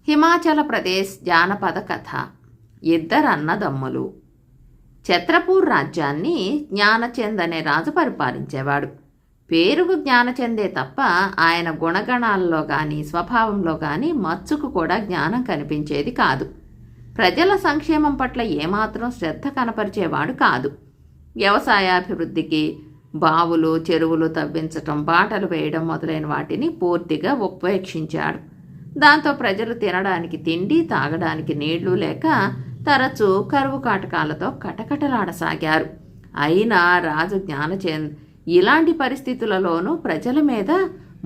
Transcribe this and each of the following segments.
హిమాచల ప్రదేశ్ జానపద కథ. ఇద్దరు అన్నదమ్ములు. ఛత్రపూర్ రాజ్యాన్ని జ్ఞానచంద్ అనే రాజు పరిపాలించేవాడు. పేరుకు జ్ఞానచందే తప్ప ఆయన గుణగణాల్లో కానీ స్వభావంలో కానీ మచ్చుకు కూడా జ్ఞానం కనిపించేది కాదు. ప్రజల సంక్షేమం పట్ల ఏమాత్రం శ్రద్ధ కనపరిచేవాడు కాదు. వ్యవసాయాభివృద్ధికి బావులు చెరువులు తవ్వించటం, బాటలు వేయడం మొదలైన వాటిని పూర్తిగా ఉపేక్షించాడు. దాంతో ప్రజలు తినడానికి తిండి, తాగడానికి నీళ్లు లేక తరచూ కరువు కాటకాలతో కటకటలాడసాగారు. అయినా రాజు జ్ఞానచంద్ ఇలాంటి పరిస్థితులలోనూ ప్రజల మీద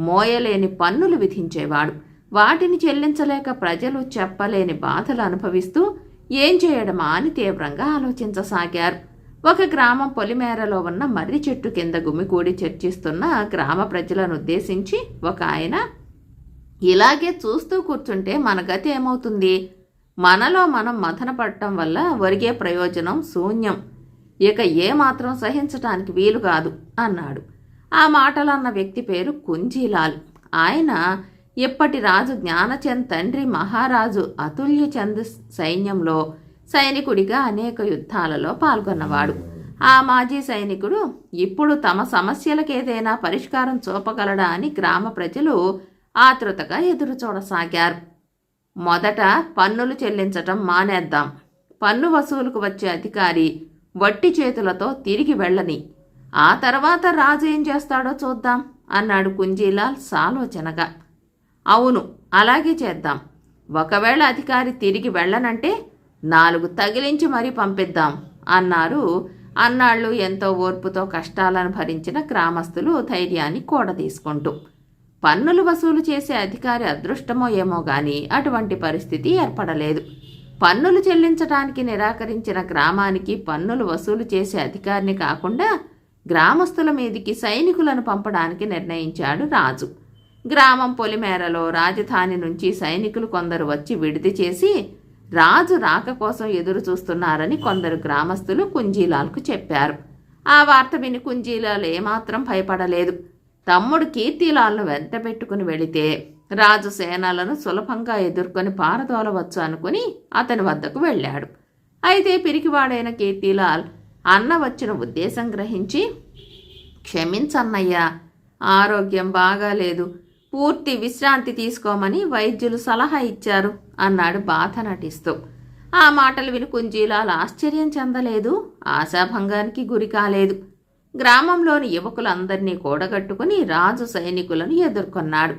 మోయలేని పన్నులు విధించేవాడు. వాటిని చెల్లించలేక ప్రజలు చెప్పలేని బాధలు అనుభవిస్తూ ఏం చేయడమా అని తీవ్రంగా ఆలోచించసాగారు. ఒక గ్రామం పొలిమేరలో ఉన్న మర్రి చెట్టు కింద గుమికూడి చర్చిస్తున్న గ్రామ ప్రజలను ఉద్దేశించి ఒక ఆయన, ఇలాగే చూస్తూ కూర్చుంటే మన గతి ఏమవుతుంది? మనలో మనం మథన పడటం వల్ల ఒరిగే ప్రయోజనం శూన్యం. ఇక ఏమాత్రం సహించటానికి వీలు కాదు అన్నాడు. ఆ మాటలన్న వ్యక్తి పేరు కుంజీలాల్. ఆయన ఇప్పటి రాజు జ్ఞానచంద్ తండ్రి మహారాజు అతుల్యచంద్ సైన్యంలో సైనికుడిగా అనేక యుద్ధాలలో పాల్గొన్నవాడు. ఆ మాజీ సైనికుడు ఇప్పుడు తమ సమస్యలకేదైనా పరిష్కారం చూపగలడా అని గ్రామ ప్రజలు ఆతృతగా ఎదురు చూడసాగారు. మొదట పన్నులు చెల్లించటం మానేద్దాం. పన్ను వసూలుకు వచ్చే అధికారి వట్టి చేతులతో తిరిగి వెళ్ళని, ఆ తర్వాత రాజు ఏం చేస్తాడో చూద్దాం అన్నాడు కుంజీలాల్ సాలోచనగా. అవును, అలాగే చేద్దాం. ఒకవేళ అధికారి తిరిగి వెళ్ళనంటే 4 తగిలించి మరీ పంపిద్దాం అన్నారు. అన్నాళ్ళు ఎంతో ఓర్పుతో కష్టాలను భరించిన గ్రామస్తులు ధైర్యాన్ని కూడదీసుకుంటూ. పన్నులు వసూలు చేసే అధికారి అదృష్టమో ఏమో గాని అటువంటి పరిస్థితి ఏర్పడలేదు. పన్నులు చెల్లించడానికి నిరాకరించిన గ్రామానికి పన్నులు వసూలు చేసే అధికారిని కాకుండా గ్రామస్తుల మీదికి సైనికులను పంపడానికి నిర్ణయించాడు రాజు. గ్రామం పొలిమేరలో రాజధాని నుంచి సైనికులు కొందరు వచ్చి విడిది చేసి రాజు రాక కోసం ఎదురు చూస్తున్నారని కొందరు గ్రామస్తులు కుంజీలాల్కు చెప్పారు. ఆ వార్త విని కుంజీలాల్ ఏమాత్రం భయపడలేదు. తమ్ముడు కీర్తిలాల్ను వెంట పెట్టుకుని వెళితే రాజు సేనలను సులభంగా ఎదుర్కొని పారదోలవచ్చు అనుకుని అతని వద్దకు వెళ్ళాడు. అయితే పిరికివాడైన కీర్తిలాల్ అన్న వచ్చిన ఉద్దేశం గ్రహించి, క్షమించన్నయ్యా, ఆరోగ్యం బాగాలేదు, పూర్తి విశ్రాంతి తీసుకోమని వైద్యులు సలహా ఇచ్చారు అన్నాడు బాధ నటిస్తూ. ఆ మాటలు విని కుంజీలాల్ ఆశ్చర్యం చెందలేదు, ఆశాభంగానికి గురి కాలేదు. గ్రామంలోని యువకులందరినీ కూడగట్టుకుని రాజు సైనికులను ఎదుర్కొన్నాడు.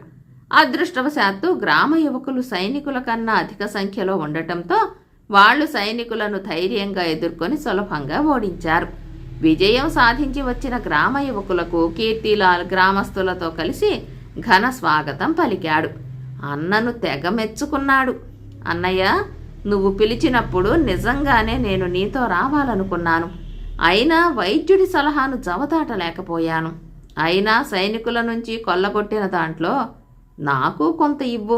అదృష్టవశాత్తు గ్రామ యువకులు సైనికుల కన్నా అధిక సంఖ్యలో ఉండటంతో వాళ్లు సైనికులను ధైర్యంగా ఎదుర్కొని సులభంగా ఓడించారు. విజయం సాధించి వచ్చిన గ్రామ యువకులకు కీర్తిలాల్ గ్రామస్తులతో కలిసి ఘన స్వాగతం పలికాడు. అన్నను తెగ మెచ్చుకున్నాడు. అన్నయ్య, నువ్వు పిలిచినప్పుడు నిజంగానే నేను నీతో రావాలనుకున్నాను. అయినా వైద్యుడి సలహాను జవదాటలేకపోయాను. అయినా సైనికుల నుంచి కొల్లగొట్టిన దాంట్లో నాకు కొంత ఇవ్వు,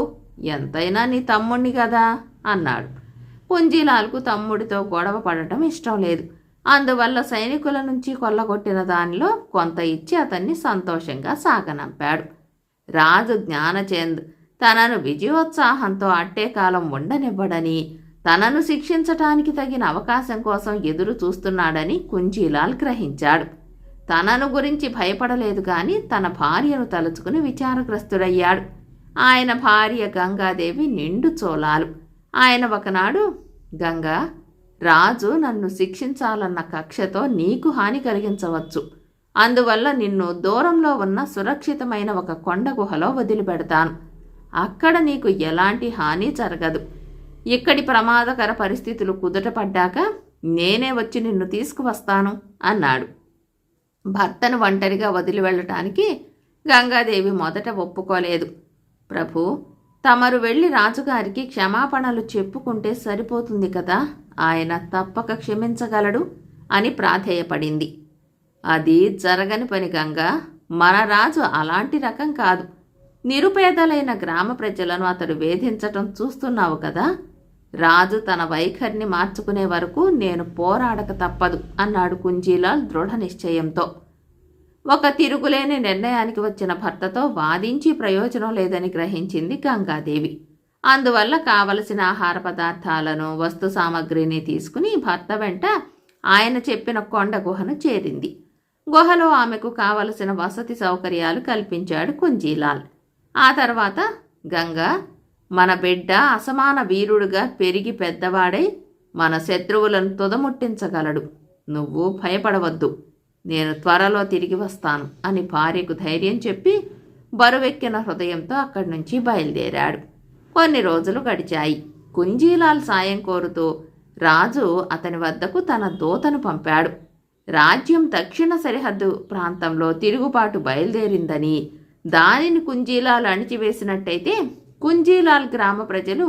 ఎంతైనా నీ తమ్ముణ్ణి కదా అన్నాడు. కుంజీలాల్కు తమ్ముడితో గొడవ పడటం ఇష్టం లేదు. అందువల్ల సైనికుల నుంచి కొల్లగొట్టిన దానిలో కొంత ఇచ్చి అతన్ని సంతోషంగా సాగనంపాడు. రాజు జ్ఞానచంద్ తనను విజయోత్సాహంతో అట్టే కాలం ఉండనివ్వడని, తనను శిక్షించటానికి తగిన అవకాశం కోసం ఎదురు చూస్తున్నాడని కుంజీలాల్ గ్రహించాడు. తనను గురించి భయపడలేదు కానీ తన భార్యను తలుచుకుని విచారగ్రస్తుడయ్యాడు. ఆయన భార్య గంగాదేవి నిండు చోలాలు. ఆయన ఒకనాడు, గంగా, రాజు నన్ను శిక్షించాలన్న కక్షతో నీకు హాని కలిగించవచ్చు. అందువల్ల నిన్ను దూరంలో ఉన్న సురక్షితమైన ఒక కొండ గుహలో వదిలిపెడతాను. అక్కడ నీకు ఎలాంటి హాని జరగదు. ఇక్కడి ప్రమాదకర పరిస్థితులు కుదుటపడ్డాక నేనే వచ్చి నిన్ను తీసుకువస్తాను అన్నాడు. భర్తను ఒంటరిగా వదిలి వెళ్ళటానికి గంగాదేవి మొదట ఒప్పుకోలేదు. ప్రభు, తమరు వెళ్ళి రాజుగారికి క్షమాపణలు చెప్పుకుంటే సరిపోతుంది కదా, ఆయన తప్పక క్షమించగలడు అని ప్రాధేయపడింది. అది జరగని పని గంగా. మన రాజు అలాంటి రకం కాదు. నిరుపేదలైన గ్రామ ప్రజలను అతడు వేధించటం చూస్తున్నావు కదా. రాజు తన వైఖరిని మార్చుకునే వరకు నేను పోరాడక తప్పదు అన్నాడు కుంజీలాల్ దృఢ నిశ్చయంతో. ఒక తిరుగులేని నిర్ణయానికి వచ్చిన భర్తతో వాదించి ప్రయోజనం లేదని గ్రహించింది గంగాదేవి. అందువల్ల కావలసిన ఆహార పదార్థాలను వస్తు సామగ్రిని తీసుకుని భర్త వెంట ఆయన చెప్పిన కొండ గుహను చేరింది. గుహలో ఆమెకు కావలసిన వసతి సౌకర్యాలు కల్పించాడు కుంజీలాల్. ఆ తర్వాత, గంగా, మన బిడ్డ అసమాన వీరుడుగా పెరిగి పెద్దవాడై మన శత్రువులను తుదముట్టించగలడు. నువ్వు భయపడవద్దు, నేను త్వరలో తిరిగి వస్తాను అని భార్యకు ధైర్యం చెప్పి బరువెక్కిన హృదయంతో అక్కడి నుంచి బయలుదేరాడు. కొన్ని రోజులు గడిచాయి. కుంజీలాల్ సాయం కోరుతూ రాజు అతని వద్దకు తన దూతను పంపాడు. రాజ్యం దక్షిణ సరిహద్దు ప్రాంతంలో తిరుగుబాటు బయలుదేరిందని, దానిని కుంజీలాల్ అణిచివేసినట్టయితే కుంజీలాల్ గ్రామ ప్రజలు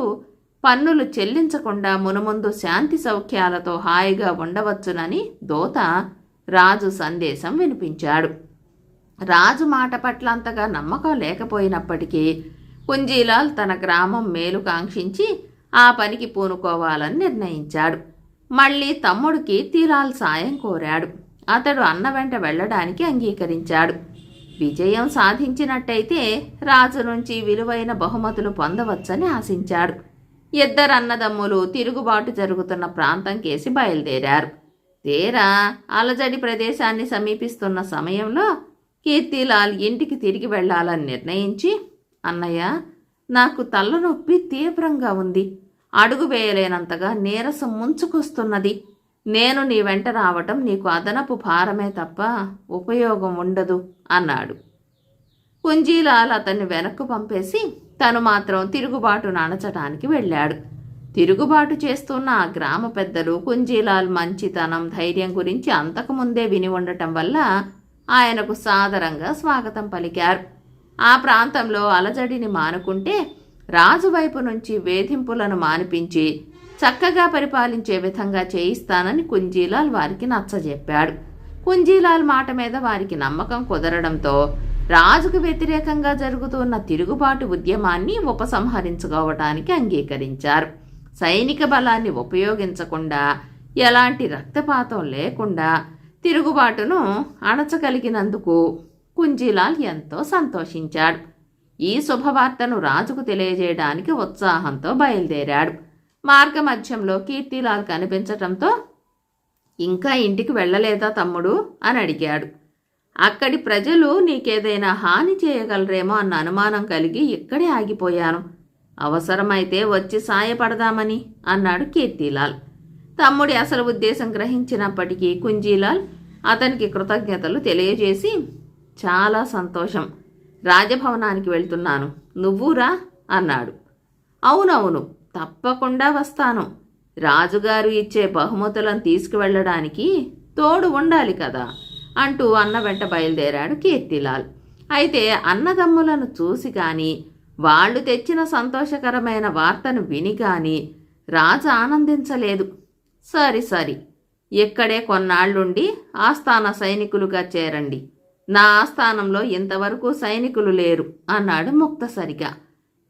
పన్నులు చెల్లించకుండా మునుముందు శాంతి సౌఖ్యాలతో హాయిగా ఉండవచ్చునని దూత రాజు సందేశం వినిపించాడు. రాజు మాట పట్ల అంతగా నమ్మకం లేకపోయినప్పటికీ కుంజీలాల్ తన గ్రామం మేలు కాంక్షించి ఆ పనికి పూనుకోవాలని నిర్ణయించాడు. మళ్ళీ తమ్ముడు కీర్తిలాల్ సాయం కోరాడు. అతడు అన్న వెంట వెళ్ళడానికి అంగీకరించాడు. విజయం సాధించినట్టయితే రాజు నుంచి విలువైన బహుమతులు పొందవచ్చని ఆశించాడు. ఇద్దరు అన్నదమ్ములు తిరుగుబాటు జరుగుతున్న ప్రాంతం కేసి బయలుదేరారు. తీరా అలజడి ప్రదేశాన్ని సమీపిస్తున్న సమయంలో కీర్తిలాల్ ఇంటికి తిరిగి వెళ్లాలని నిర్ణయించి, అన్నయ్య, నాకు తలనొప్పి తీవ్రంగా ఉంది. అడుగు వేయలేనంతగా నీరసం ముంచుకొస్తున్నది. నేను నీ వెంట రావటం నీకు అదనపు భారమే తప్ప ఉపయోగం ఉండదు అన్నాడు. కుంజీలాల్ అతన్ని వెనక్కు పంపేసి తను మాత్రం తిరుగుబాటును అణచటానికి వెళ్ళాడు. తిరుగుబాటు చేస్తున్న ఆ గ్రామ పెద్దలు కుంజీలాల్ మంచితనం, ధైర్యం గురించి అంతకుముందే విని ఉండటం వల్ల ఆయనకు సాదరంగా స్వాగతం పలికారు. ఆ ప్రాంతంలో అలజడిని మానుకుంటే రాజు వైపు నుంచి వేధింపులను మానిపించి చక్కగా పరిపాలించే విధంగా చేయిస్తానని కుంజీలాల్ వారికి నచ్చజెప్పాడు. కుంజీలాల్ మాట మీద వారికి నమ్మకం కుదరడంతో రాజుకు వ్యతిరేకంగా జరుగుతున్న తిరుగుబాటు ఉద్యమాన్ని ఉపసంహరించుకోవటానికి అంగీకరించారు. సైనిక బలాన్ని ఉపయోగించకుండా, ఎలాంటి రక్తపాతం లేకుండా తిరుగుబాటును అణచగలిగినందుకు కుంజీలాల్ ఎంతో సంతోషించాడు. ఈ శుభవార్తను రాజుకు తెలియజేయడానికి ఉత్సాహంతో బయలుదేరాడు. మార్గమధ్యంలో కీర్తిలాల్ కనిపించటంతో, ఇంకా ఇంటికి వెళ్ళలేదా తమ్ముడు అని అడిగాడు. అక్కడి ప్రజలు నీకేదైనా హాని చేయగలరేమో అన్న అనుమానం కలిగి ఇక్కడే ఆగిపోయాను. అవసరమైతే వచ్చి సాయపడదామని అన్నాడు కీర్తిలాల్. తమ్ముడి అసలు ఉద్దేశం గ్రహించినప్పటికీ కుంజీలాల్ అతనికి కృతజ్ఞతలు తెలియజేసి, చాలా సంతోషం, రాజభవనానికి వెళ్తున్నాను, నువ్వురా అన్నాడు. అవునవును, తప్పకుండా వస్తాను. రాజుగారు ఇచ్చే బహుమతులను తీసుకువెళ్ళడానికి తోడు ఉండాలి కదా అంటూ అన్న వెంట బయలుదేరాడు కీర్తిలాల్. అయితే అన్నదమ్ములను చూసి కానీ, వాళ్ళు తెచ్చిన సంతోషకరమైన వార్తను విని కానీ రాజు ఆనందించలేదు. సరి ఇక్కడే కొన్నాళ్లుండి ఆస్థాన సైనికులుగా చేరండి. నా ఆస్థానంలో ఇంతవరకు సైనికులు లేరు అన్నాడు ముక్తసరిగా.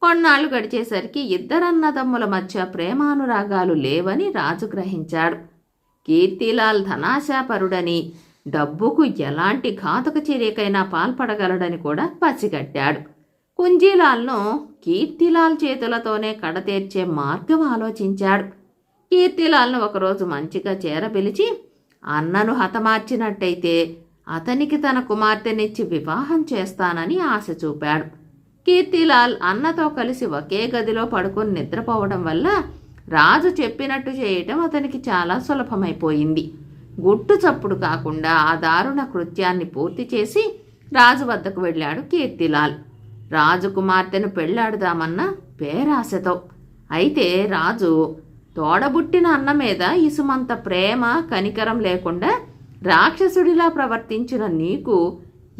కొన్నాళ్లు గడిచేసరికి ఇద్దరన్నదమ్ముల మధ్య ప్రేమానురాగాలు లేవని రాజు గ్రహించాడు. కీర్తిలాల్ ధనాశాపరుడని, డబ్బుకు ఎలాంటి ఘాతుక చర్యకైనా పాల్పడగలడని కూడా పసిగట్టాడు. కుంజీలాల్ను కీర్తిలాల్ చేతులతోనే కడతేర్చే మార్గం ఆలోచించాడు. కీర్తిలాల్ను ఒకరోజు మంచిగా చేరపిలిచి, అన్నను హతమార్చినట్టయితే అతనికి తన కుమార్తెనిచ్చి వివాహం చేస్తానని ఆశ చూపాడు. కీర్తిలాల్ అన్నతో కలిసి ఒకే గదిలో పడుకుని నిద్రపోవడం వల్ల రాజు చెప్పినట్టు చేయటం అతనికి చాలా సులభమైపోయింది. గుట్టు చప్పుడు కాకుండా ఆ దారుణ కృత్యాన్ని పూర్తి చేసి రాజు వద్దకు వెళ్ళాడు కీర్తిలాల్, రాజకుమార్తెను పెళ్లాడుదామన్న పేరాశతో. అయితే రాజు తోడబుట్టిన అన్న మీద ఇసుమంత ప్రేమ, కనికరం లేకుండా రాక్షసుడిలా ప్రవర్తించిన నీకు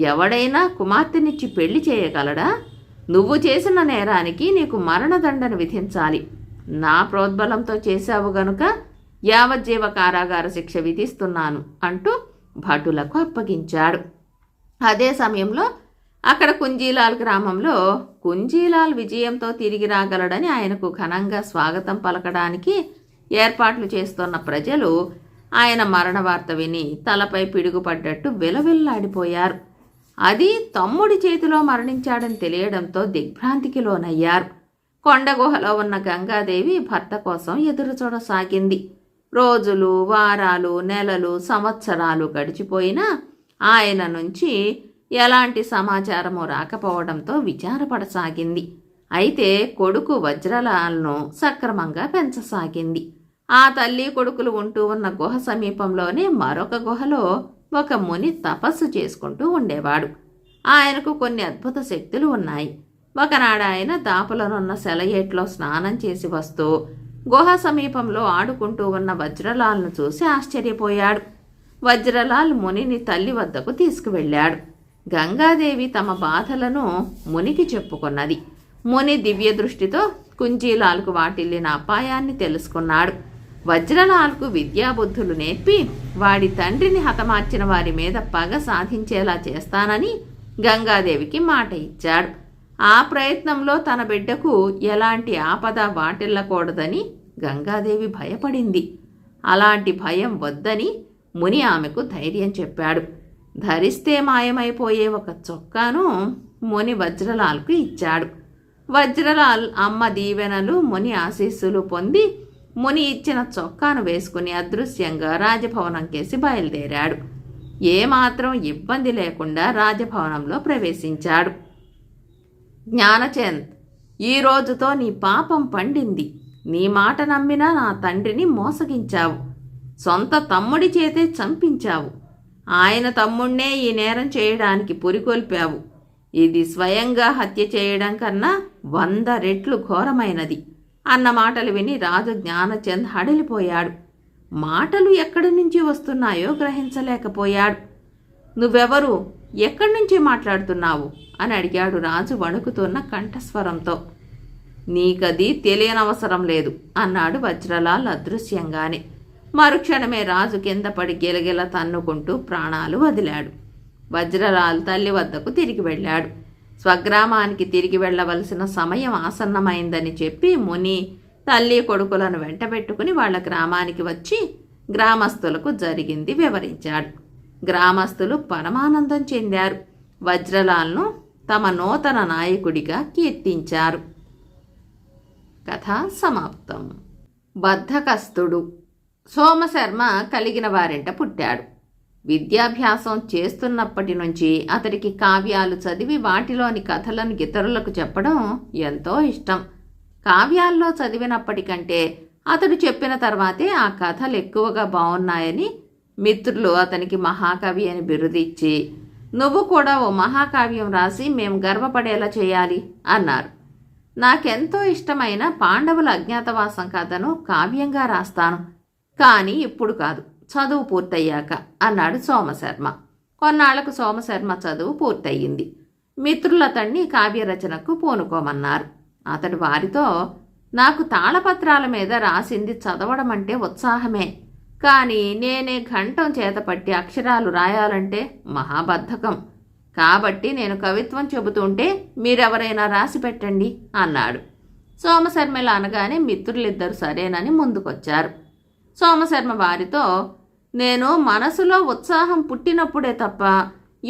ఎవడైనా కుమార్తెనిచ్చి పెళ్లి చేయగలడా? నువ్వు చేసిన నేరానికి నీకు మరణదండన విధించాలి. నా ప్రోద్బలంతో చేశావు గనుక యావజ్జీవ కారాగార శిక్ష విధిస్తున్నాను అంటూ భటులకు అప్పగించాడు. అదే సమయంలో అక్కడ కుంజీలాల్ గ్రామంలో కుంజీలాల్ విజయంతో తిరిగి రాగలడని ఆయనకు ఘనంగా స్వాగతం పలకడానికి ఏర్పాట్లు చేస్తున్న ప్రజలు ఆయన మరణ వార్త విని తలపై పిడుగుపడ్డట్టు విలవిల్లాడిపోయారు. అది తమ్ముడి చేతిలో మరణించాడని తెలియడంతో దిగ్భ్రాంతికి లోనయ్యారు. కొండ గుహలో ఉన్న గంగాదేవి భర్త కోసం ఎదురు చూడసాగింది. రోజులు, వారాలు, నెలలు, సంవత్సరాలు గడిచిపోయినా ఆయన నుంచి ఎలాంటి సమాచారము రాకపోవడంతో విచారపడసాగింది. అయితే కొడుకు వజ్రలాల్ను సక్రమంగా పెంచసాగింది. ఆ తల్లి కొడుకులు ఉంటూ ఉన్న గుహ సమీపంలోనే మరొక గుహలో ఒక ముని తపస్సు చేసుకుంటూ ఉండేవాడు. ఆయనకు కొన్ని అద్భుత శక్తులు ఉన్నాయి. ఒకనాడు ఆయన దాపులనున్న సెలయేట్లో స్నానం చేసి వస్తూ గుహ సమీపంలో ఆడుకుంటూ ఉన్న వజ్రలాల్ను చూసి ఆశ్చర్యపోయాడు. వజ్రలాల్ మునిని తల్లి వద్దకు తీసుకువెళ్ళాడు. గంగాదేవి తమ బాధలను మునికి చెప్పుకున్నది. ముని దివ్య దృష్టితో కుంజీలాల్కు వాటిల్లిన అపాయాన్ని తెలుసుకున్నాడు. వజ్రలాల్కు విద్యాబుద్ధులు నేర్పి వాడి తండ్రిని హతమార్చిన వారి మీద పగ సాధించేలా చేస్తానని గంగాదేవికి మాట ఇచ్చాడు. ఆ ప్రయత్నంలో తన బిడ్డకు ఎలాంటి ఆపద వాటిల్లకూడదని గంగాదేవి భయపడింది. అలాంటి భయం వద్దని ముని ఆమెకు ధైర్యం చెప్పాడు. ధరిస్తే మాయమైపోయే ఒక చొక్కాను ముని వజ్రలాల్కు ఇచ్చాడు. వజ్రలాల్ అమ్మ దీవెనలు, ముని ఆశీస్సులు పొంది ముని ఇచ్చిన చొక్కాను వేసుకుని అదృశ్యంగా రాజభవనం కేసి బయలుదేరాడు. ఏమాత్రం ఇబ్బంది లేకుండా రాజభవనంలో ప్రవేశించాడు. జ్ఞానచంద్, ఈ రోజుతో నీ పాపం పండింది. నీ మాట నమ్మిన నా తండ్రిని మోసగించావు. సొంత తమ్ముడి చేతే చంపించావు. ఆయన తమ్ముణ్ణే ఈ నేరం చేయడానికి పురికొల్పావు. ఇది స్వయంగా హత్య చేయడం కన్నా 100 రెట్లు ఘోరమైనది అన్న మాటలు విని రాజు జ్ఞానచంద్ హడలిపోయాడు. మాటలు ఎక్కడి నుంచి వస్తున్నాయో గ్రహించలేకపోయాడు. నువ్వెవరు? ఎక్కడి నుంచి మాట్లాడుతున్నావు అని అడిగాడు రాజు వణుకుతున్న కంఠస్వరంతో. నీకది తెలియనవసరం లేదు అన్నాడు వజ్రలాల్ అదృశ్యంగానే. మరుక్షణమే రాజు కింద పడి గిలగిల తన్నుకుంటూ ప్రాణాలు వదిలాడు. వజ్రలాల్ తల్లి వద్దకు తిరిగి వెళ్ళాడు. స్వగ్రామానికి తిరిగి వెళ్ళవలసిన సమయం ఆసన్నమైందని చెప్పి ముని తల్లి కొడుకులను వెంటబెట్టుకుని వాళ్ళ గ్రామానికి వచ్చి గ్రామస్తులకు జరిగింది వివరించాడు. గ్రామస్తులు పరమానందం చెందారు. వజ్రలాల్ను తమ నూతన నాయకుడిగా కీర్తించారు. కథ సమాప్తం. బద్ధకస్తుడు. సోమశర్మ కలిగిన వారింట పుట్టాడు. విద్యాభ్యాసం చేస్తున్నప్పటి నుంచి అతడికి కావ్యాలు చదివి వాటిలోని కథలను ఇతరులకు చెప్పడం ఎంతో ఇష్టం. కావ్యాల్లో చదివినప్పటికంటే అతడు చెప్పిన తర్వాతే ఆ కథలు ఎక్కువగా బాగున్నాయని మిత్రులు అతనికి మహాకవి అని బిరుదిచ్చి, నువ్వు కూడా ఓ మహాకావ్యం రాసి మేము గర్వపడేలా చేయాలి అన్నారు. నాకెంతో ఇష్టమైన పాండవుల అజ్ఞాతవాసం కథను కావ్యంగా రాస్తాను, కానీ ఇప్పుడు కాదు, చదువు పూర్తయ్యాక అన్నాడు సోమశర్మ. కొన్నాళ్లకు సోమశర్మ చదువు పూర్తయింది. మిత్రులు అతన్ని కావ్యరచనకు పూనుకోమన్నారు. అతడు వారితో, నాకు తాళపత్రాల మీద రాసింది చదవడం అంటే ఉత్సాహమే, కానీ నేనే ఘంటం చేతపట్టి అక్షరాలు రాయాలంటే మహాబద్ధకం. కాబట్టి నేను కవిత్వం చెబుతుంటే మీరెవరైనా రాసి పెట్టండి అన్నాడు. సోమశర్మలా అనగానే మిత్రులిద్దరు సరేనని ముందుకొచ్చారు. సోమశర్మ వారితో, నేను మనసులో ఉత్సాహం పుట్టినప్పుడే తప్ప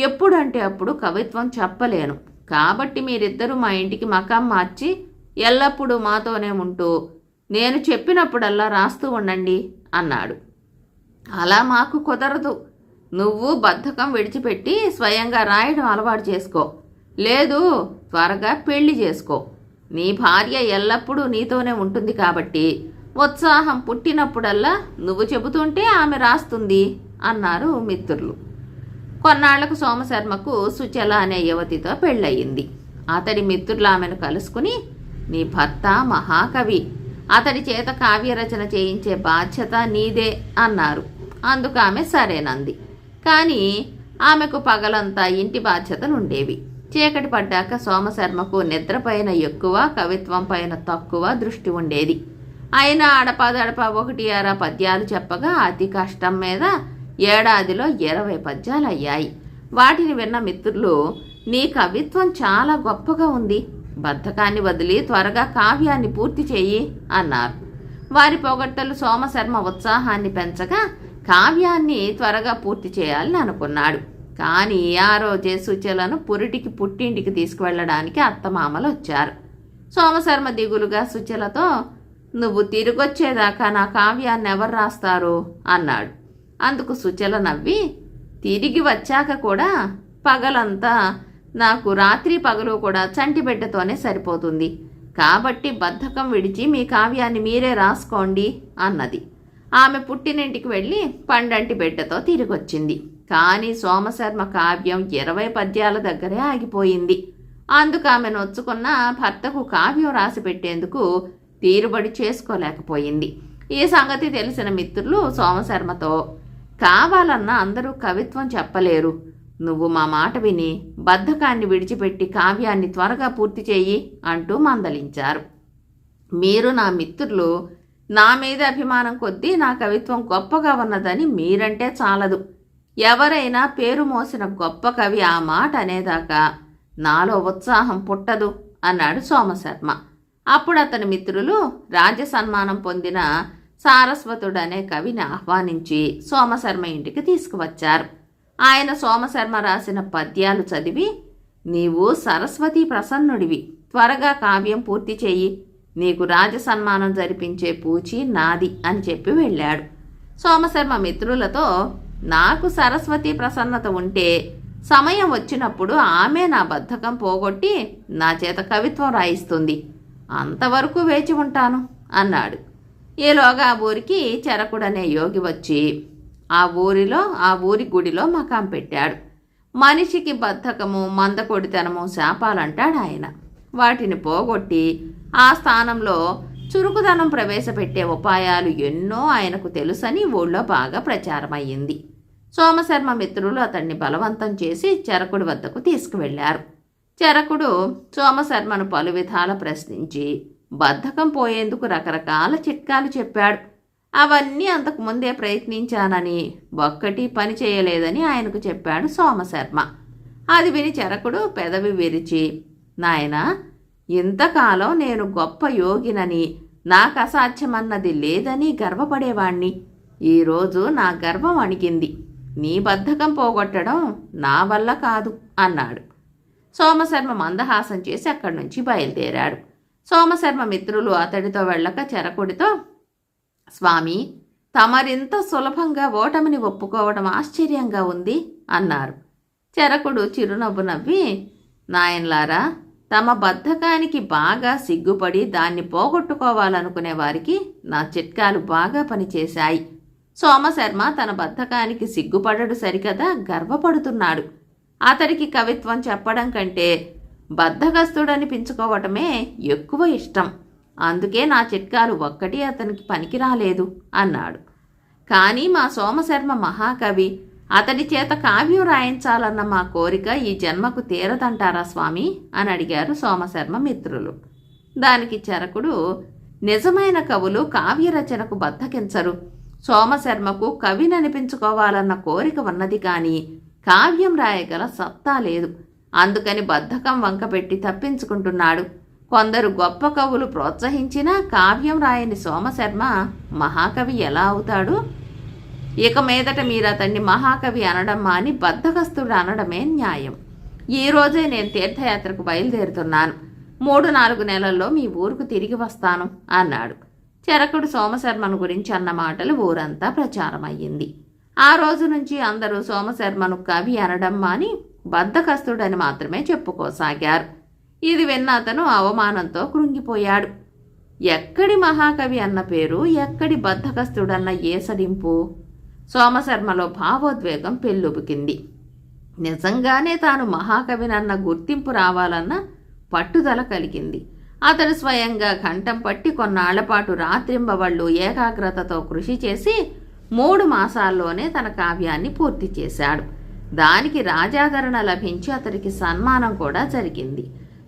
ఎప్పుడంటే అప్పుడు కవిత్వం చెప్పలేను. కాబట్టి మీరిద్దరూ మా ఇంటికి మకాం మార్చి ఎల్లప్పుడూ మాతోనే ఉంటూ నేను చెప్పినప్పుడల్లా రాస్తూ ఉండండి అన్నాడు. అలా మాకు కుదరదు. నువ్వు బద్ధకం విడిచిపెట్టి స్వయంగా రాయడం అలవాటు చేసుకో. లేదు, త్వరగా పెళ్లి చేసుకో. నీ భార్య ఎల్లప్పుడూ నీతోనే ఉంటుంది కాబట్టి ఉత్సాహం పుట్టినప్పుడల్లా నువ్వు చెబుతుంటే ఆమె రాస్తుంది అన్నారు మిత్రులు. కొన్నాళ్లకు సోమశర్మకు సుచల అనే యువతితో పెళ్ళయింది. అతడి మిత్రులు ఆమెను కలుసుకుని, నీ భర్త మహాకవి, అతడి చేత కావ్యరచన చేయించే బాధ్యత నీదే అన్నారు. అందుకు ఆమె సరేనంది. కానీ ఆమెకు పగలంతా ఇంటి బాధ్యతలుండేవి. చీకటి పడ్డాక సోమశర్మకు నిద్రపైన ఎక్కువ, కవిత్వం పైన తక్కువ దృష్టి ఉండేది. అయినా అడపాదడపా 1-6 పద్యాలు చెప్పగా అతి కష్టం మీద ఏడాదిలో 20 పద్యాలు అయ్యాయి. వాటిని విన్న మిత్రులు, నీ కవిత్వం చాలా గొప్పగా ఉంది, బద్ధకాన్ని వదిలి త్వరగా కావ్యాన్ని పూర్తి చెయ్యి అన్నారు. వారి పొగట్టలు సోమశర్మ ఉత్సాహాన్ని పెంచగా కావ్యాన్ని త్వరగా పూర్తి చేయాలని అనుకున్నాడు. కానీ ఆ రోజే సుచలను పురిటికి పుట్టింటికి తీసుకువెళ్ళడానికి అత్తమామలు వచ్చారు. సోమశర్మ దిగులుగా సుచలతో, నువ్వు తిరిగొచ్చేదాకా నా కావ్యాన్ని ఎవరు రాస్తారు అన్నాడు. అందుకు సుచల నవ్వి, తిరిగి వచ్చాక కూడా పగలంతా నాకు రాత్రి పగలు కూడా చంటిబిడ్డతోనే సరిపోతుంది. కాబట్టి బద్ధకం విడిచి మీ కావ్యాన్ని మీరే రాసుకోండి అన్నది. ఆమె పుట్టినింటికి వెళ్ళి పండంటి బిడ్డతో తిరిగొచ్చింది. కానీ సోమశర్మ కావ్యం 20 పద్యాల దగ్గరే ఆగిపోయింది. అందుకు ఆమె నొచ్చుకున్న భర్తకు కావ్యం రాసి పెట్టేందుకు తీరుబడి చేసుకోలేకపోయింది. ఈ సంగతి తెలిసిన మిత్రులు సోమశర్మతో, కావాలన్నా అందరూ కవిత్వం చెప్పలేరు. నువ్వు మా మాట విని బద్ధకాన్ని విడిచిపెట్టి కావ్యాన్ని త్వరగా పూర్తి చెయ్యి అంటూ మందలించారు. మీరు నా మిత్రులు, నా మీద అభిమానం కొద్దీ నా కవిత్వం గొప్పగా ఉన్నదని మీరంటే చాలదు. ఎవరైనా పేరు మోసిన గొప్ప కవి ఆ మాట అనేదాకా నాలో ఉత్సాహం పుట్టదు అన్నాడు సోమశర్మ. అప్పుడు అతని మిత్రులు రాజ్యసన్మానం పొందిన సారస్వతుడనే కవిని ఆహ్వానించి సోమశర్మ ఇంటికి తీసుకువచ్చారు. ఆయన సోమశర్మ రాసిన పద్యాలు చదివి, నీవు సరస్వతి ప్రసన్నుడివి, త్వరగా కావ్యం పూర్తి చెయ్యి, నీకు రాజసన్మానం జరిపించే పూచి నాది అని చెప్పి వెళ్ళాడు. సోమశర్మ మిత్రులతో, నాకు సరస్వతి ప్రసన్నత ఉంటే సమయం వచ్చినప్పుడు ఆమె నా బద్ధకం పోగొట్టి నా చేత కవిత్వం రాయిస్తుంది, అంతవరకు వేచి ఉంటాను అన్నాడు. ఈలోగా ఆ ఊరికి చరకుడనే యోగి వచ్చి ఆ ఊరి గుడిలో మకాం పెట్టాడు. మనిషికి బద్ధకము, మందకొడితనము శాపాలంటాడు ఆయన. వాటిని పోగొట్టి ఆ స్థానంలో చురుకుదనం ప్రవేశపెట్టే ఉపాయాలు ఎన్నో ఆయనకు తెలుసని ఊళ్ళో బాగా ప్రచారమయ్యింది. సోమశర్మ మిత్రులు అతన్ని బలవంతం చేసి చరకుడి వద్దకు తీసుకువెళ్లారు. చరకుడు సోమశర్మను పలు విధాల ప్రశ్నించి బద్ధకం పోయేందుకు రకరకాల చిట్కాలు చెప్పాడు. అవన్నీ అంతకుముందే ప్రయత్నించానని, ఒక్కటి పని చేయలేదని ఆయనకు చెప్పాడు సోమశర్మ. అది విని చరకుడు పెదవి విరిచి, నాయనా, ఇంతకాలం నేను గొప్ప యోగినని, నాకు అసాధ్యమన్నది లేదని గర్వపడేవాణ్ణి. ఈరోజు నా గర్వం అణిగింది. నీ బద్ధకం పోగొట్టడం నా వల్ల కాదు అన్నాడు. సోమశర్మ మందహాసం చేసి అక్కడి నుంచి బయలుదేరాడు. సోమశర్మ మిత్రులు అతడితో వెళ్ళక చరకుడితో, స్వామి, తమరింత సులభంగా ఓటమిని ఒప్పుకోవడం ఆశ్చర్యంగా ఉంది అన్నారు. చరకుడు చిరునవ్వు నవ్వి, నాయన్లారా, తమ బద్ధకానికి బాగా సిగ్గుపడి దాన్ని పోగొట్టుకోవాలనుకునే వారికి నా చిట్కాలు బాగా పనిచేశాయి. సోమశర్మ తన బద్ధకానికి సిగ్గుపడడు సరికదా, గర్వపడుతున్నాడు. అతడికి కవిత్వం చెప్పడం కంటే బద్ధకస్తుడనిపించుకోవటమే ఎక్కువ ఇష్టం. అందుకే నా చిట్కాలు ఒక్కటి అతనికి పనికి రాలేదు అన్నాడు. కానీ మా సోమశర్మ మహాకవి, అతడి చేత కావ్యం రాయించాలన్న మా కోరిక ఈ జన్మకు తీరదంటారా స్వామి అని అడిగారు సోమశర్మ మిత్రులు. దానికి చరకుడు, నిజమైన కవులు కావ్యరచనకు బద్ధకించరు. సోమశర్మకు కవిననిపించుకోవాలన్న కోరిక ఉన్నది కానీ కావ్యం రాయగల సత్తా లేదు. అందుకని బద్ధకం వంకపెట్టి తప్పించుకుంటున్నాడు. కొందరు గొప్ప కవులు ప్రోత్సహించినా కావ్యం రాయని సోమశర్మ మహాకవి ఎలా అవుతాడు? ఇక మీదట మీరు అతన్ని మహాకవి అనడం మాని బద్ధకస్తుడు అనడమే న్యాయం. ఈరోజే నేను తీర్థయాత్రకు బయలుదేరుతున్నాను. 3-4 నెలల్లో మీ ఊరుకు తిరిగి వస్తాను అన్నాడు. చరకుడు సోమశర్మను గురించి అన్న మాటలు ఊరంతా ప్రచారమయ్యింది. ఆ రోజు నుంచి అందరూ సోమశర్మను కవి అనడం మాని బద్ధకస్తుడని మాత్రమే చెప్పుకోసాగారు. ఇది విన్న అతను అవమానంతో కృంగిపోయాడు. ఎక్కడి మహాకవి అన్న పేరు, ఎక్కడి బద్ధకస్తుడన్న ఏసడింపు? సోమశర్మలో భావోద్వేగం పెల్లుబుకింది. నిజంగానే తాను మహాకవినన్న గుర్తింపు రావాలన్న పట్టుదల కలిగింది. అతడు స్వయంగా కంఠం పట్టి కొన్నాళ్లపాటు రాత్రింబవళ్ళు ఏకాగ్రతతో కృషి చేసి 3 మాసాల్లోనే తన కావ్యాన్ని పూర్తి చేశాడు. దానికి రాజాదరణ లభించి అతడికి సన్మానం కూడా జరిగింది.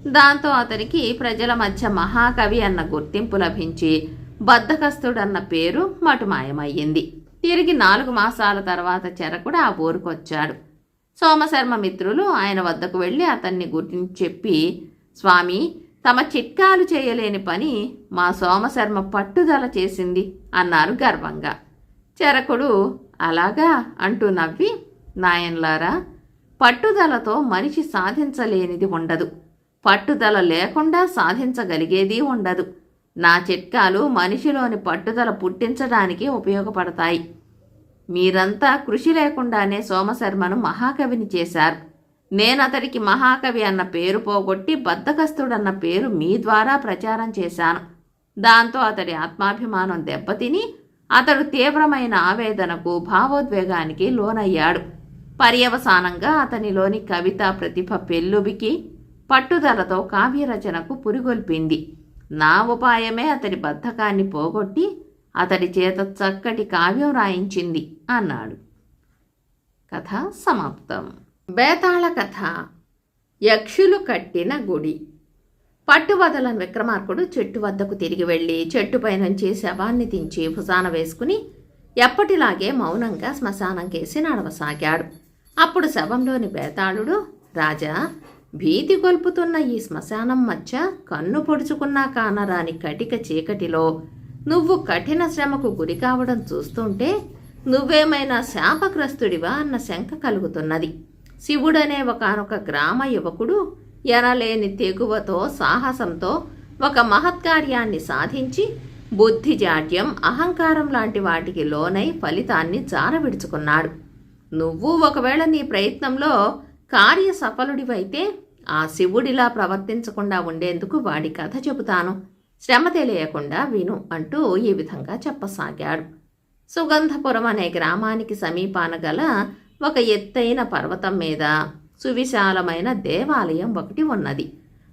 దాంతో అతనికి ప్రజల మధ్య మహాకవి అన్న గుర్తింపు లభించి బద్ధకస్తుడన్న పేరు మటుమాయమయ్యింది. తిరిగి 4 మాసాల తర్వాత చరకుడు ఆ ఊరుకొచ్చాడు. సోమశర్మ మిత్రులు ఆయన వద్దకు వెళ్ళి అతన్ని గురించి చెప్పి, స్వామి, తమ చిట్కాలు చేయలేని పని మా సోమశర్మ పట్టుదల చేసింది అన్నారు గర్వంగా. చరకుడు అలాగా అంటూ నవ్వి, నాయన్లారా, పట్టుదలతో మనిషి సాధించలేనిది ఉండదు. పట్టుదల లేకుండా సాధించగలిగేది ఉండదు. నా చిట్కాలు మనిషిలోని పట్టుదల పుట్టించడానికి ఉపయోగపడతాయి. మీరంతా కృషి లేకుండానే సోమశర్మను మహాకవిని చేశారు. నేనతడికి మహాకవి అన్న పేరు పోగొట్టి బద్ధకస్తుడన్న పేరు మీ ద్వారా ప్రచారం చేశాను. దాంతో అతడి ఆత్మాభిమానం దెబ్బతిని అతడు తీవ్రమైన ఆవేదనకు, భావోద్వేగానికి లోనయ్యాడు. పర్యవసానంగా అతనిలోని కవితా ప్రతిభ పెల్లుబికి పట్టుదలతో కావ్యరచనకు పురిగొల్పింది. నా ఉపాయమే అతడి బద్ధకాన్ని పోగొట్టి అతడి చేత చక్కటి కావ్యం రాయించింది అన్నాడు. కథ సమాప్తం. బేతాళ కథ. యక్షులు కట్టిన గుడి. పట్టువదలని విక్రమార్కుడు చెట్టు వద్దకు తిరిగి వెళ్ళి చెట్టుపై నుంచి శవాన్ని దించి భుజాన వేసుకుని ఎప్పటిలాగే మౌనంగా శ్మశానం కేసి నడవసాగాడు. అప్పుడు శవంలోని బేతాళుడు, రాజా, భీతి గొల్పుతున్న ఈ శ్మశానం మధ్య కన్ను పొడుచుకున్నా కానరాని కటిక చీకటిలో నువ్వు కఠిన శ్రమకు గురి కావడం చూస్తుంటే నువ్వేమైనా శాపగ్రస్తుడివా అన్న శంక కలుగుతున్నది. శివుడనే ఒకానొక గ్రామ యువకుడు ఎనలేని తెగువతో, సాహసంతో ఒక మహత్కార్యాన్ని సాధించి బుద్ధిజాడ్యం, అహంకారం లాంటి వాటికి లోనై ఫలితాన్ని జారవిడుచుకున్నాడు. నువ్వు ఒకవేళ నీ ప్రయత్నంలో కార్యసఫలుడివైతే ఆ శివుడిలా ప్రవర్తించకుండా ఉండేందుకు వాడి కథ చెబుతాను, శ్రమ తెలియకుండా విను అంటూ ఈ విధంగా చెప్పసాగాడు. సుగంధపురం అనే గ్రామానికి సమీపాన గల ఒక ఎత్తైన పర్వతం మీద సువిశాలమైన దేవాలయం ఒకటి ఉన్నది.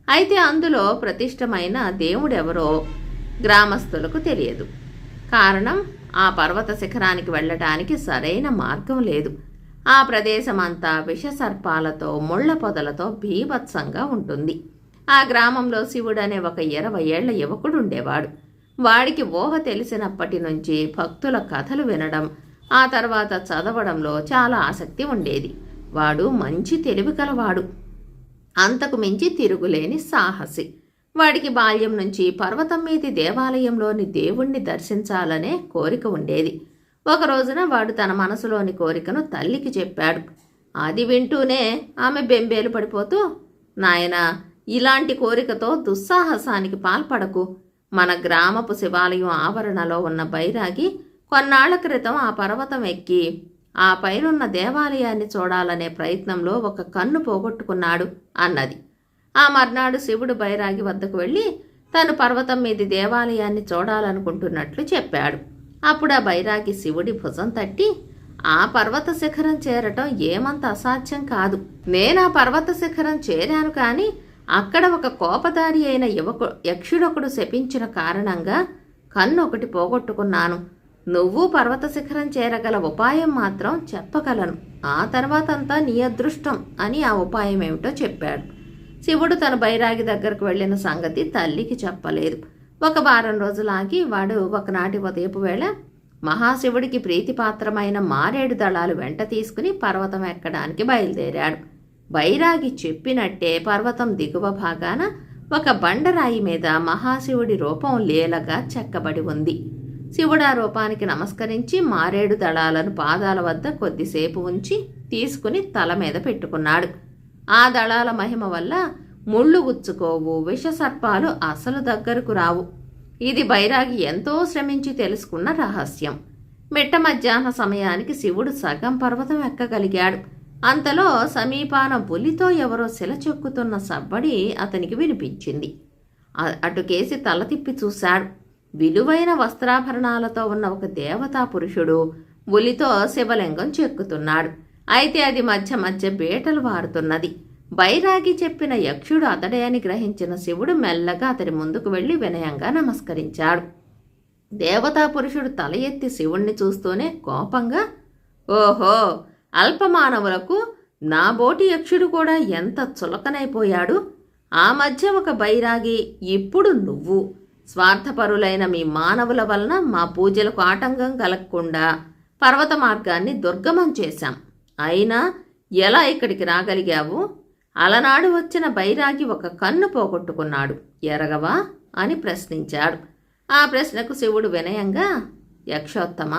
అయితే అందులో ప్రతిష్టమైన దేవుడెవరో గ్రామస్తులకు తెలియదు. కారణం, ఆ పర్వత శిఖరానికి వెళ్ళటానికి సరైన మార్గం లేదు. ఆ ప్రదేశమంతా విషసర్పాలతో, ముళ్ల పొదలతో భీభత్సంగా ఉంటుంది. ఆ గ్రామంలో శివుడనే ఒక 20 ఏళ్ల యువకుడు ఉండేవాడు. వాడికి ఊహ తెలిసినప్పటి నుంచి భక్తుల కథలు వినడం, ఆ తర్వాత చదవడంలో చాలా ఆసక్తి ఉండేది. వాడు మంచి తెలివి కలవాడు, అంతకు మించి తిరుగులేని సాహసి. వాడికి బాల్యం నుంచి పర్వతం మీది దేవాలయంలోని దేవుణ్ణి దర్శించాలనే కోరిక ఉండేది. ఒక రోజున వాడు తన మనసులోని కోరికను తల్లికి చెప్పాడు. అది వింటూనే ఆమె బెంబేలు పడిపోతూ, నాయనా, ఇలాంటి కోరికతో దుస్సాహసానికి పాల్పడకు. మన గ్రామపు శివాలయం ఆవరణలో ఉన్న బైరాగి కొన్నాళ్ల క్రితం ఆ పర్వతం ఎక్కి ఆ పైనున్న దేవాలయాన్ని చూడాలనే ప్రయత్నంలో ఒక కన్ను పోగొట్టుకున్నాడు అన్నది. ఆ మర్నాడు శివుడు బైరాగి వద్దకు వెళ్ళి తను పర్వతం మీది దేవాలయాన్ని చూడాలనుకుంటున్నట్లు చెప్పాడు. అప్పుడు ఆ బైరాగి శివుడి భుజం తట్టి, ఆ పర్వత శిఖరం చేరటం ఏమంత అసాధ్యం కాదు. నేను ఆ పర్వత శిఖరం చేరాను, కానీ అక్కడ ఒక కోపదారి అయిన యక్షుడొకడు శపించిన కారణంగా కన్ను ఒకటి పోగొట్టుకున్నాను. నువ్వు పర్వత శిఖరం చేరగల ఉపాయం మాత్రం చెప్పగలను. ఆ తర్వాత అంతా నీ అదృష్టం అని ఆ ఉపాయం ఏమిటో చెప్పాడు. శివుడు తన బైరాగి దగ్గరకు వెళ్ళిన సంగతి తల్లికి చెప్పలేదు. ఒక వారం రోజులాగి వాడు ఒకనాటి ఉదయపు వేళ మహాశివుడికి ప్రీతిపాత్రమైన మారేడు దళాలు వెంట తీసుకుని పర్వతం ఎక్కడానికి బయలుదేరాడు. బైరాగి చెప్పినట్టే పర్వతం దిగువ భాగాన ఒక బండరాయి మీద మహాశివుడి రూపం లీలగా చెక్కబడి ఉంది. శివుడు ఆ రూపానికి నమస్కరించి మారేడు దళాలను పాదాల వద్ద కొద్దిసేపు ఉంచి తీసుకుని తల మీద పెట్టుకున్నాడు. ఆ దళాల మహిమ వల్ల ముళ్ళు గుచ్చుకోవు, విషసర్పాలు అసలు దగ్గరకు రావు. ఇది బైరాగి ఎంతో శ్రమించి తెలుసుకున్న రహస్యం. మిట్ట మధ్యాహ్న సమయానికి శివుడు సగం పర్వతం ఎక్కగలిగాడు. అంతలో సమీపాన పులితో ఎవరో శిల చెక్కుతున్న సవ్వడి అతనికి వినిపించింది. అటుకేసి తల తిప్పి చూశాడు. విలువైన వస్త్రాభరణాలతో ఉన్న ఒక దేవతా పురుషుడు ఉలితో శివలింగం చెక్కుతున్నాడు. అయితే అది మధ్య మధ్య బీటలు వారుతున్నది. బైరాగి చెప్పిన యక్షుడు అతడే అని గ్రహించిన శివుడు మెల్లగా అతడి ముందుకు వెళ్ళి వినయంగా నమస్కరించాడు. దేవతా పురుషుడు తల ఎత్తి శివుణ్ణి చూస్తూనే కోపంగా, ఓహో, అల్పమానవులకు నా బోటి యక్షుడు కూడా ఎంత చులకనైపోయాడు. ఆ మధ్య ఒక బైరాగి, ఇప్పుడు నువ్వు. స్వార్థపరులైన మీ మానవుల వలన మా పూజలకు ఆటంకం కలగకుండా పర్వత మార్గాన్ని దుర్గమం చేశాం. అయినా ఎలా ఇక్కడికి రాగలిగావు? అలనాడు వచ్చిన బైరాగి ఒక కన్ను పోగొట్టుకున్నాడు, ఎరగవా అని ప్రశ్నించాడు. ఆ ప్రశ్నకు శివుడు వినయంగా, యక్షోత్తమ,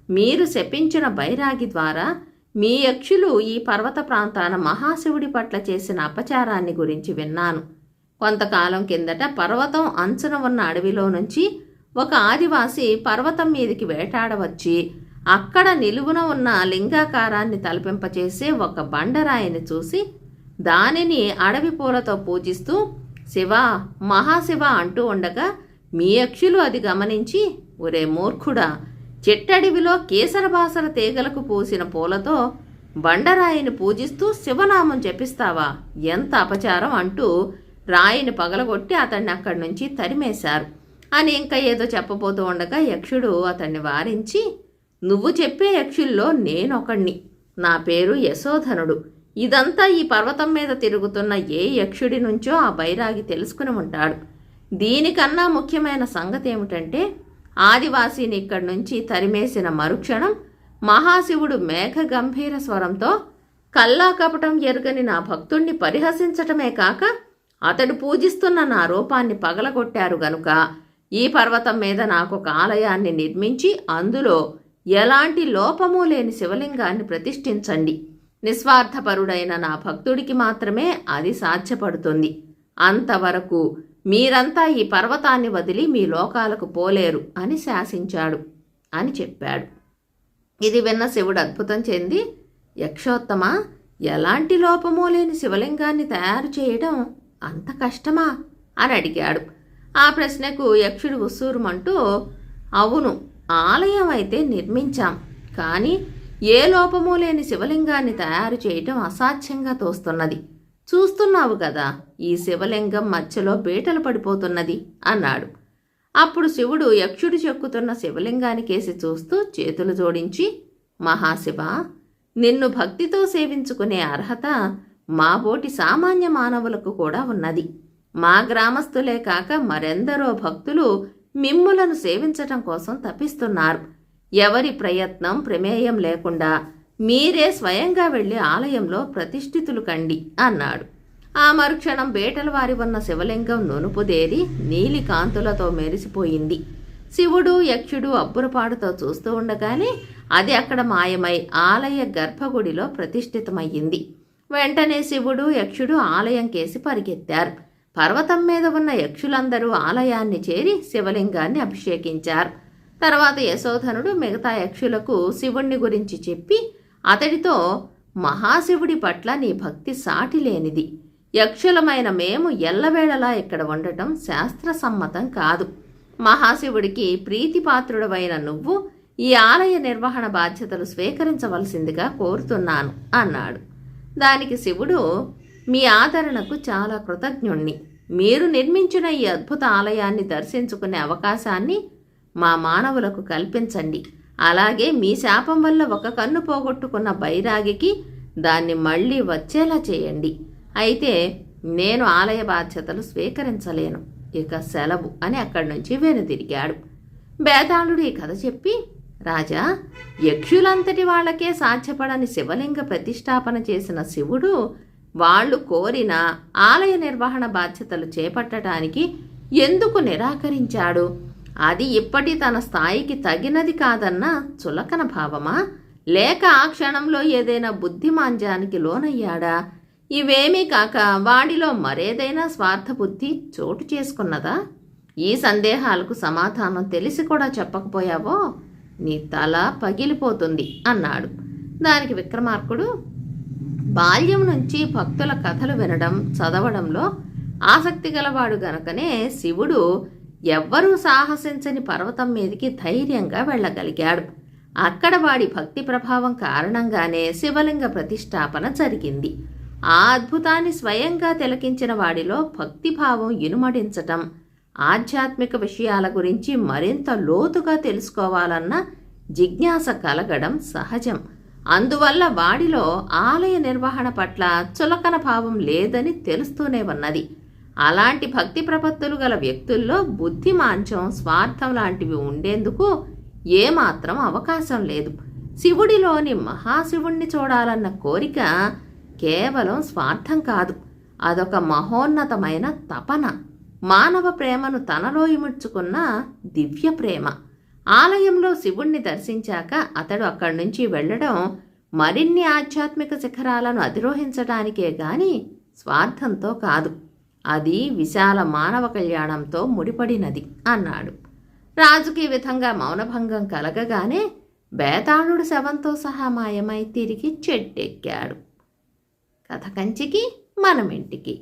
మీరు శపించిన బైరాగి ద్వారా మీ యక్షులు ఈ పర్వత ప్రాంతాన మహాశివుడి పట్ల చేసిన అపచారాన్ని గురించి విన్నాను. కొంతకాలం కిందట పర్వతం అంచున ఉన్న అడవిలో నుంచి ఒక ఆదివాసి పర్వతం మీదికి వేటాడవచ్చి అక్కడ నిలువున ఉన్న లింగాకారాన్ని తలపింపచేసే ఒక బండరాయిని చూసి దానిని అడవి పూలతో పూజిస్తూ శివ, మహాశివ అంటూ ఉండగా మీ యక్షులు అది గమనించి, ఒరే మూర్ఖుడా, చెట్టడివిలో కేసరబాసర తీగలకు పూసిన పూలతో బండరాయిని పూజిస్తూ శివనామం జపిస్తావా, ఎంత అపచారం అంటూ రాయిని పగలగొట్టి అతన్ని అక్కడి నుంచి తరిమేశారు అని ఇంకా ఏదో చెప్పబోతూ ఉండగా యక్షుడు అతన్ని వారించి, నువ్వు చెప్పే యక్షుల్లో నేనొకణ్ణి, నా పేరు యశోధనుడు. ఇదంతా ఈ పర్వతం మీద తిరుగుతున్న ఏ యక్షుడి నుంచో ఆ బైరాగి తెలుసుకుని ఉంటాడు. దీనికన్నా ముఖ్యమైన సంగతి ఏమిటంటే, ఆదివాసిని ఇక్కడి నుంచి తరిమేసిన మరుక్షణం మహాశివుడు మేఘ గంభీర స్వరంతో కల్లా కపటం ఎరుగని నా భక్తుణ్ణి పరిహసించటమే కాక అతడు పూజిస్తున్న నా రూపాన్ని పగలగొట్టారు గనుక ఈ పర్వతం మీద నాకు ఒక ఆలయాన్ని నిర్మించి అందులో ఎలాంటి లోపము లేని శివలింగాన్ని ప్రతిష్ఠించండి. నిస్వార్థపరుడైన నా భక్తుడికి మాత్రమే అది సాధ్యపడుతుంది. అంతవరకు మీరంతా ఈ పర్వతాన్ని వదిలి మీ లోకాలకు పోలేరు అని శాసించాడు అని చెప్పాడు. ఇది విన్న శివుడు అద్భుతం చెంది, యక్షోత్తమ, ఎలాంటి లోపమూ లేని శివలింగాన్ని తయారు చేయడం అంత కష్టమా అని అడిగాడు. ఆ ప్రశ్నకు యక్షుడు ఉస్సూరుమంటూ, అవును, ఆలయం అయితే నిర్మించాం, కానీ ఏ లోపమూ లేని శివలింగాన్ని తయారు చేయటం అసాధ్యంగా తోస్తున్నది. చూస్తున్నావు కదా, ఈ శివలింగం మధ్యలో బీటలు పడిపోతున్నది అన్నాడు. అప్పుడు శివుడు యక్షుడు చెక్కుతున్న శివలింగానికేసి చూస్తూ చేతులు జోడించి, మహాశివ, నిన్ను భక్తితో సేవించుకునే అర్హత మా బోటి సామాన్య మానవులకు కూడా ఉన్నది. మా గ్రామస్తులే కాక మరెందరో భక్తులు మిమ్ములను సేవించటం కోసం తపిస్తున్నారు. ఎవరి ప్రయత్నం ప్రమేయం లేకుండా మీరే స్వయంగా వెళ్ళి ఆలయంలో ప్రతిష్ఠితులు కండి అన్నాడు. ఆ మరుక్షణం బేటల వారి ఉన్న శివలింగం నునుపుదేరి నీలి కాంతులతో మెరిసిపోయింది. శివుడు యక్షుడు అబ్బురపాటుతో చూస్తూ ఉండగానే అది అక్కడ మాయమై ఆలయ గర్భగుడిలో ప్రతిష్ఠితమయ్యింది. వెంటనే శివుడు యక్షుడు ఆలయం కేసి పరిగెత్తారు. పర్వతం మీద ఉన్న యక్షులందరూ ఆలయాన్ని చేరి శివలింగాన్ని అభిషేకించారు. తర్వాత యశోధనుడు మిగతా యక్షులకు శివుణ్ణి గురించి చెప్పి అతడితో, మహాశివుడి పట్ల నీ భక్తి సాటి లేనిది. యక్షులమైన మేము ఎల్లవేళలా ఇక్కడ ఉండటం శాస్త్రసమ్మతం కాదు. మహాశివుడికి ప్రీతిపాత్రుడవైన నువ్వు ఈ ఆలయ నిర్వహణ బాధ్యతలు స్వీకరించవలసిందిగా కోరుతున్నాను అన్నాడు. దానికి శివుడు, మీ ఆదరణకు చాలా కృతజ్ఞుణ్ణి. మీరు నిర్మించిన ఈ అద్భుత ఆలయాన్ని దర్శించుకునే అవకాశాన్ని మా మానవులకు కల్పించండి. అలాగే మీ శాపం వల్ల ఒక కన్ను పోగొట్టుకున్న బైరాగికి దాన్ని మళ్ళీ వచ్చేలా చేయండి. అయితే నేను ఆలయ బాధ్యతలు స్వీకరించలేను, ఇక సెలవు అని అక్కడి నుంచి వెనుతిరిగాడు. బేతాళుడు ఈ కథ చెప్పి, రాజా, యక్షులంతటి వాళ్ళకే సాధ్యపడని శివలింగ ప్రతిష్టాపన చేసిన శివుడు వాళ్ళు కోరిన ఆలయ నిర్వహణ బాధ్యతలు చేపట్టడానికి ఎందుకు నిరాకరించాడు? అది ఇప్పటి తన స్థాయికి తగినది కాదన్న చులకన భావమా, లేక ఆ క్షణంలో ఏదైనా బుద్ధిమాంద్యానికి లోనయ్యాడా? ఇవేమీ కాక వాడిలో మరేదైనా స్వార్థబుద్ధి చోటు చేసుకున్నదా? ఈ సందేహాలకు సమాధానం తెలిసి కూడా చెప్పకపోయావో నీ తల పగిలిపోతుంది అన్నాడు. దానికి విక్రమార్కుడు, బాల్యం నుంచి భక్తుల కథలు వినడం చదవడంలో ఆసక్తి గలవాడు గనుకనే శివుడు ఎవ్వరూ సాహసించని పర్వతం మీదికి ధైర్యంగా వెళ్ళగలిగాడు. అక్కడ వాడి భక్తి ప్రభావం కారణంగానే శివలింగ ప్రతిష్టాపన జరిగింది. ఆ అద్భుతాన్ని స్వయంగా తిలకించిన వాడిలో భక్తిభావం ఇనుమడించటం, ఆధ్యాత్మిక విషయాల గురించి మరింత లోతుగా తెలుసుకోవాలన్న జిజ్ఞాస కలగడం సహజం. అందువల్ల వాడిలో ఆలయ నిర్వహణ పట్ల చులకన భావం లేదని తెలుస్తూనే ఉన్నది. అలాంటి భక్తి ప్రపత్తులు గల వ్యక్తుల్లో బుద్ధిమాంచం, స్వార్థం లాంటివి ఉండేందుకు ఏమాత్రం అవకాశం లేదు. శివుడిలోని మహాశివుణ్ణి చూడాలన్న కోరిక కేవలం స్వార్థం కాదు, అదొక మహోన్నతమైన తపన, మానవ ప్రేమను తనలో ఇముడ్చుకున్న దివ్య ప్రేమ. ఆలయంలో శివుణ్ణి దర్శించాక అతడు అక్కడి నుంచి వెళ్ళడం మరిన్ని ఆధ్యాత్మిక శిఖరాలను అధిరోహించడానికే గాని స్వార్థంతో కాదు. అది విశాల మానవ కళ్యాణంతో ముడిపడినది అన్నాడు. రాజుకి ఈ విధంగా మౌనభంగం కలగగానే బేతాళుడు శవంతో సహా మాయమై తిరిగి చెట్టెక్కాడు. కథ కంచికి మనమింటికి.